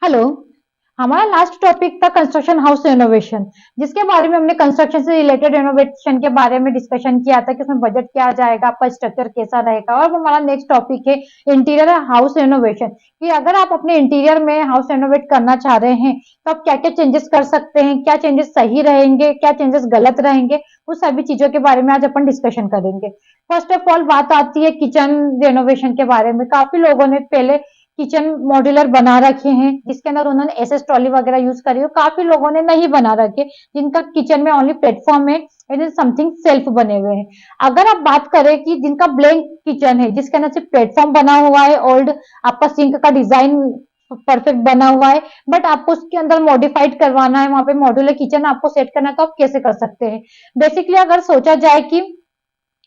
Hello. हमारा last topic था construction house renovation, जिसके बारे में हमने कंस्ट्रक्शन से रिलेटेड रेनोवेशन के बारे में डिस्कशन किया था कि उसमें बजट क्या जाएगा, आपका स्ट्रक्चर कैसा रहेगा। और हमारा नेक्स्ट टॉपिक है इंटीरियर हाउस रेनोवेशन, कि अगर आप अपने इंटीरियर में हाउस रेनोवेट करना चाह रहे हैं तो आप क्या क्या चेंजेस कर सकते हैं, क्या चेंजेस सही रहेंगे, क्या चेंजेस गलत रहेंगे, उस सभी चीजों के बारे में आज अपन डिस्कशन करेंगे। फर्स्ट ऑफ ऑल बात आती है किचन रेनोवेशन के बारे में। काफी लोगों ने पहले किचन मॉड्यूलर बना रखे हैं, जिसके अंदर उन्होंने एसएस ट्रॉली वगैरह यूज करी हो। काफी लोगों ने नहीं बना रखे, जिनका किचन में ओनली प्लेटफॉर्म है एंड समथिंग सेल्फ बने हुए हैं। अगर आप बात करें कि जिनका ब्लैंक किचन है, जिसके अंदर सिर्फ प्लेटफॉर्म बना हुआ है, ओल्ड आपका सिंक का डिजाइन परफेक्ट बना हुआ है, बट आपको उसके अंदर मॉडिफाइड करवाना है, वहां पे मॉड्यूलर किचन आपको सेट करना है, तो आप कैसे कर सकते हैं। बेसिकली अगर सोचा जाए कि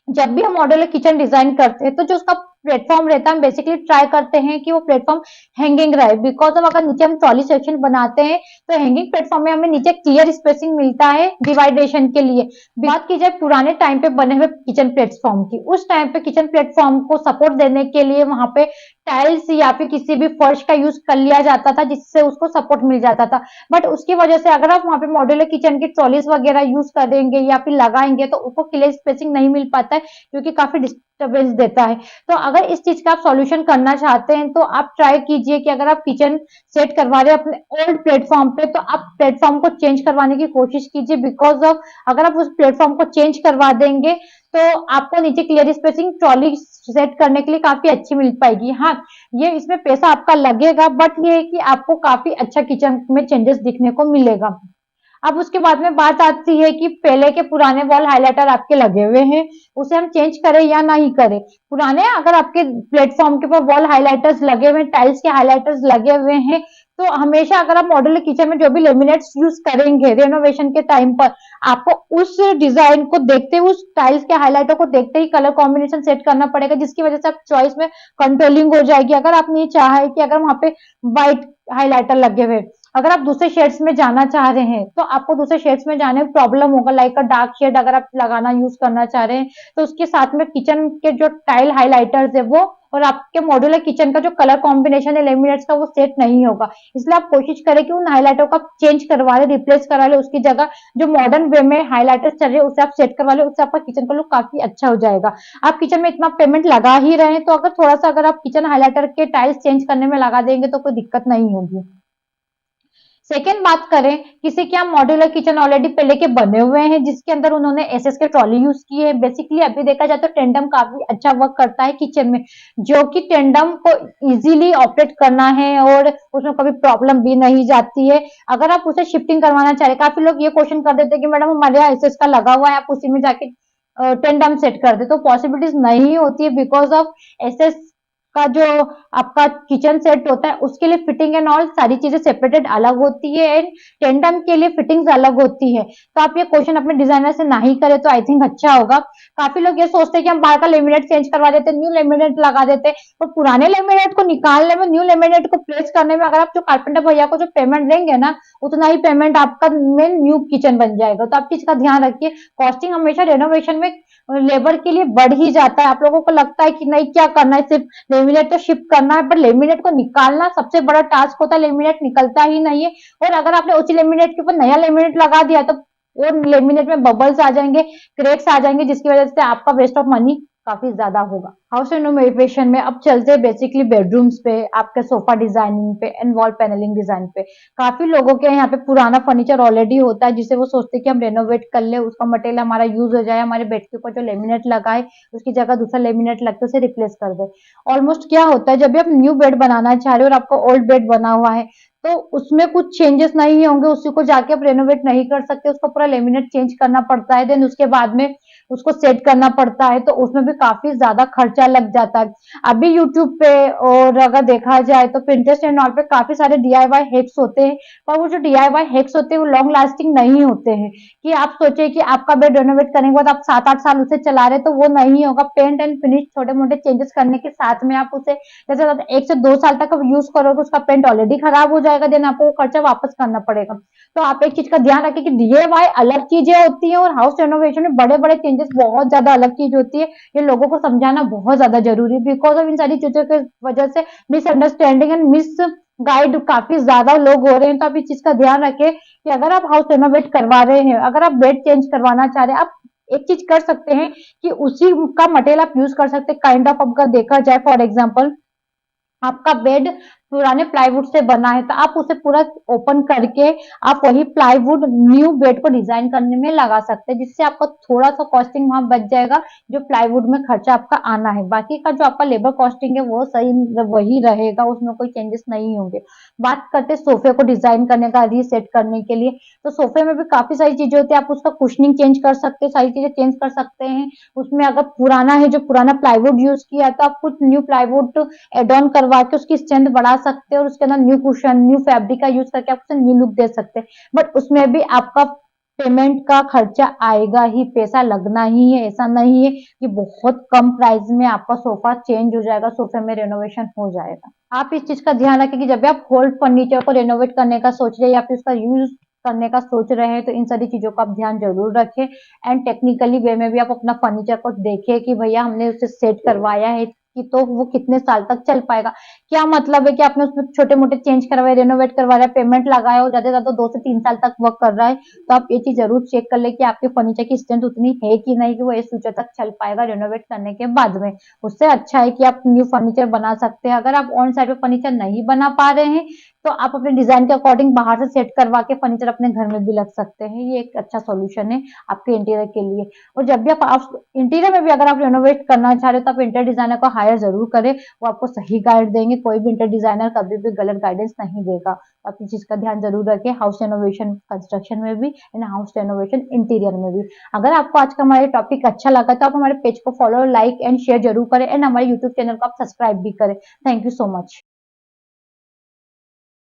जब भी हम मॉड्यूलर किचन डिजाइन करते हैं तो जो उसका प्लेटफॉर्म रहता है, हम बेसिकली ट्राई करते हैं कि वो प्लेटफॉर्म हैंगिंग रहे। बिकॉज अब अगर नीचे हम ट्रॉली सेक्शन बनाते हैं तो हैंगिंग प्लेटफॉर्म में हमें नीचे क्लियर स्पेसिंग मिलता है डिवाइडेशन के लिए। बात की जाए पुराने टाइम पे बने हुए किचन प्लेटफॉर्म की, उस टाइम पे किचन प्लेटफॉर्म को सपोर्ट देने के लिए वहां पे टाइल्स या फिर किसी भी फर्श का यूज कर लिया जाता था, जिससे उसको सपोर्ट मिल जाता था। बट उसकी वजह से अगर आप वहां पे मॉड्यूलर किचन की ट्रॉलीज वगैरह यूज करेंगे या फिर लगाएंगे तो उसको क्लियर स्पेसिंग नहीं मिल पाता है, जो कि काफी डिस्टर्बेंस देता है। तो अगर इस चीज का आप सॉल्यूशन करना चाहते हैं तो आप ट्राई कीजिए कि अगर आप किचन सेट करवा रहे हैं अपने ओल्ड प्लेटफॉर्म पे, तो आप प्लेटफॉर्म को चेंज करवाने की कोशिश कीजिए। बिकॉज ऑफ अगर आप उस प्लेटफॉर्म को चेंज करवा देंगे तो आपको नीचे क्लियर स्पेसिंग ट्रॉली सेट करने के लिए काफी अच्छी मिल पाएगी। हाँ, ये इसमें पैसा आपका लगेगा, बट ये है कि आपको काफी अच्छा किचन में चेंजेस दिखने को मिलेगा। अब उसके बाद में बात आती है कि पहले के पुराने वॉल हाइलाइटर आपके लगे हुए हैं, उसे हम चेंज करें या नहीं करें। पुराने अगर आपके प्लेटफॉर्म के ऊपर वॉल हाइलाइटर्स लगे हुए हैं, टाइल्स के हाइलाइटर्स लगे हुए हैं, तो हमेशा अगर आप मॉड्यूलर किचन में जो भी लेमिनेट्स यूज करेंगे रेनोवेशन के टाइम पर, आपको उस डिजाइन को देखते हुए, उस टाइल्स के हाइलाइटर को देखते ही कलर कॉम्बिनेशन सेट करना पड़ेगा, जिसकी वजह से आप चॉइस में कंट्रोलिंग हो जाएगी। अगर आपने ये चाहा है कि अगर वहां पे व्हाइट हाइलाइटर लगे हुए, अगर आप दूसरे शेड्स में जाना चाह रहे हैं तो आपको दूसरे शेड्स में जाने में प्रॉब्लम होगा। लाइक अ डार्क शेड अगर आप लगाना यूज करना चाह रहे हैं तो उसके साथ में किचन के जो टाइल हाइलाइटर्स है वो और आपके मॉड्यूलर किचन का जो कलर कॉम्बिनेशन है लेमिनेट्स का, वो सेट नहीं होगा। इसलिए आप कोशिश करें कि उन हाइलाइटर को आप चेंज करवा ले, रिप्लेस करा ले, उसकी जगह जो मॉडर्न वे में हाइलाइटर्स चल रहे हैं उसे आप सेट करवा ले। उससे आपका किचन का लुक काफी अच्छा हो जाएगा। आप किचन में इतना पेमेंट लगा ही रहे हैं तो अगर थोड़ा सा अगर आप किचन हाइलाइटर के टाइल्स चेंज करने में लगा देंगे तो कोई दिक्कत नहीं होगी। सेकेंड बात करें, किसी के यहाँ मॉड्यूलर किचन ऑलरेडी पहले के बने हुए हैं, जिसके अंदर उन्होंने एसएस के ट्रॉली यूज की है। बेसिकली अभी देखा जाए तो टेंडम काफी अच्छा वर्क करता है किचन में, जो कि टेंडम को इजीली ऑपरेट करना है और उसमें कभी प्रॉब्लम भी नहीं जाती है। अगर आप उसे शिफ्टिंग करवाना चाह रहे, काफी लोग ये क्वेश्चन कर देते हैं कि मैडम हमारे यहाँ एसएस का लगा हुआ है, आप उसी में जाके टेंडम सेट कर दे, तो पॉसिबिलिटीज नहीं होती है। बिकॉज ऑफ एसएस का जो आपका किचन सेट होता है उसके लिए फिटिंग एंड ऑल सारी चीजें सेपरेटेड अलग होती है एंड टेंडम के लिए फिटिंग्स अलग होती है। तो आप ये क्वेश्चन अपने डिजाइनर से ना ही करें तो आई थिंक अच्छा होगा। काफी लोग ये सोचते हैं कि हम बाहर का लेमिनेट चेंज करवा देते, न्यू लेमिनेट लगा देते, तो पुराने लेमिनेट को निकालने में, न्यू लेमिनेट को प्लेस करने में अगर आप जो कारपेंटर भैया को जो पेमेंट देंगे ना, उतना ही पेमेंट आपका में न्यू किचन बन जाएगा। तो आप चीज का ध्यान रखिए। कॉस्टिंग हमेशा रेनोवेशन में लेबर के लिए बढ़ ही जाता है। आप लोगों को लगता है कि नहीं क्या करना है, सिर्फ लेमिनेट तो शिफ्ट करना है, पर लेमिनेट को निकालना सबसे बड़ा टास्क होता है। लेमिनेट निकलता ही नहीं है, और अगर आपने उसी लेमिनेट के ऊपर नया लेमिनेट लगा दिया तो वो लेमिनेट में बबल्स आ जाएंगे, क्रैक्स आ जाएंगे, जिसकी वजह से आपका वेस्ट ऑफ मनी काफी ज्यादा होगा। हाउस रेनोवेशन में अब चलते हैं बेसिकली बेडरूम्स पे, आपके सोफा डिजाइनिंग पे एंड वॉल पैनलिंग डिजाइन पे। काफी लोगों के यहाँ पे पुराना फर्नीचर ऑलरेडी होता है, जिसे वो सोचते हैं कि हम रेनोवेट कर ले, उसका मटेरियल हमारा यूज हो जाए, हमारे बेड के ऊपर जो लेमिनेट लगा है उसकी जगह दूसरा लेमिनेट लगता है, उसे रिप्लेस कर दे। ऑलमोस्ट क्या होता है, जब भी आप न्यू बेड बनाना चाह रहे हो और आपका ओल्ड बेड बना हुआ है तो उसमें कुछ चेंजेस नहीं होंगे, उसी को जाके आप रेनोवेट नहीं कर सकते, उसको पूरा लेमिनेट चेंज करना पड़ता है, देन उसके बाद में उसको सेट करना पड़ता है, तो उसमें भी काफी ज्यादा खर्चा लग जाता है। अभी यूट्यूब पे और अगर देखा जाए तो पिंटरेस्ट एंड ऑल पे काफी सारे डीआईवाई हैक्स होते हैं, पर वो जो डीआईवाई हैक्स होते हैं वो लॉन्ग लास्टिंग नहीं होते हैं। कि आप सोचे कि आपका बेड रेनोवेट करने के बाद आप 7-8 साल उसे चला रहे, तो वो नहीं होगा। पेंट एंड फिनिश छोटे मोटे चेंजेस करने के साथ में आप उसे जैसे 1 से 2 साल तक आप यूज करोगे, उसका पेंट ऑलरेडी खराब हो जाएगा, देन आपको वो खर्चा वापस करना पड़ेगा। तो आप एक चीज का ध्यान रखें कि डीआईवाई अलग चीजें होती है और हाउस रेनोवेशन में बड़े बड़े चेंजेस बहुत ज्यादा अलग चीज होती है। ये लोगों को समझाना बहुत ज्यादा जरूरी है, बिकॉज ऑफ इन सारी चीजों की वजह से मिसअंडरस्टैंडिंग एंड मिस गाइड काफी ज्यादा लोग हो रहे हैं, तो आप इस चीज का ध्यान रखें कि अगर आप हाउस रेनोवेट करवा रहे हैं, अगर आप बेड चेंज करवाना चाह रहे हैं, आप एक चीज कर सकते हैं कि उसी का मटेरियल आप यूज कर सकते हैं। काइंड ऑफ अगर देखा जाए, फॉर एग्जाम्पल आपका बेड पुराने प्लाईवुड से बना है, तो आप उसे पूरा ओपन करके आप वही प्लाईवुड न्यू बेड को डिजाइन करने में लगा सकते हैं, जिससे आपका थोड़ा सा कॉस्टिंग वहां बच जाएगा, जो प्लाईवुड में खर्चा आपका आना है। बाकी का जो आपका लेबर कॉस्टिंग है वो सही वही रहेगा, उसमें कोई चेंजेस नहीं होंगे। बात करते हैं सोफे को डिजाइन करने का, रीसेट करने के लिए, तो सोफे में भी काफी सारी चीजें होती है। आप उसका कुशनिंग चेंज कर सकते हैं, सारी चीजें चेंज कर सकते हैं। उसमें अगर पुराना है, जो पुराना प्लाईवुड यूज किया है, तो आप कुछ न्यू प्लाईवुड एड ऑन करवा के उसकी स्ट्रेंथ बढ़ा सकते हैं, और उसके अंदर न्यू कुशन, न्यू फैब्रिक का यूज करके आप उसे न्यू लुक दे सकते हैं। बट उसमें भी आपका पेमेंट का खर्चा आएगा ही, पैसा लगना ही है। ऐसा नहीं है कि बहुत कम प्राइस में आपका सोफा चेंज हो जाएगा, सोफे में रेनोवेशन हो जाएगा। आप इस चीज का ध्यान रखें कि जब भी आप ओल्ड फर्नीचर को रेनोवेट करने का सोच रहे हैं या फिर उसका यूज करने का सोच रहे हैं, तो इन सारी चीजों का आप ध्यान जरूर रखें। एंड टेक्निकली वे में भी आप अपना फर्नीचर को देखें कि भैया हमने उसे सेट करवाया है कि तो वो कितने साल तक चल पाएगा। क्या मतलब है कि आपने उसमें छोटे मोटे चेंज करवाए, रेनोवेट करवाया, पेमेंट लगाया और ज्यादा से ज्यादा 2 से 3 साल तक वर्क कर रहा है, तो आप ये चीज जरूर चेक कर ले कि आपके फर्नीचर की स्ट्रेंथ उतनी है कि नहीं, कि वो इस फ्यूचर तक चल पाएगा रेनोवेट करने के बाद में। उससे अच्छा है कि आप न्यू फर्नीचर बना सकते हैं। अगर आप ऑन साइड पे फर्नीचर नहीं बना पा रहे हैं, तो आप अपने डिजाइन के अकॉर्डिंग बाहर से सेट करवा के फर्नीचर अपने घर में भी लग सकते हैं। ये एक अच्छा सोल्यूशन है आपके इंटीरियर के लिए। और जब भी आप इंटीरियर में भी अगर आप रेनोवेट करना चाह रहे हो, तो आप इंटीरियर डिजाइनर को हायर जरूर करें। वो आपको सही गाइड देंगे, कोई भी इंटीरियर डिजाइनर कभी भी गलत गाइडेंस नहीं देगा। तो आप इस चीज का ध्यान जरूर रखें, हाउस रेनोवेशन कंस्ट्रक्शन में भी एंड हाउस रेनोवेशन इंटीरियर में भी। अगर आपको आज का हमारा टॉपिक अच्छा लगा, तो आप हमारे पेज को फॉलो, लाइक एंड शेयर जरूर करें, एंड हमारे यूट्यूब चैनल को आप सब्सक्राइब भी करें। Thank you so much.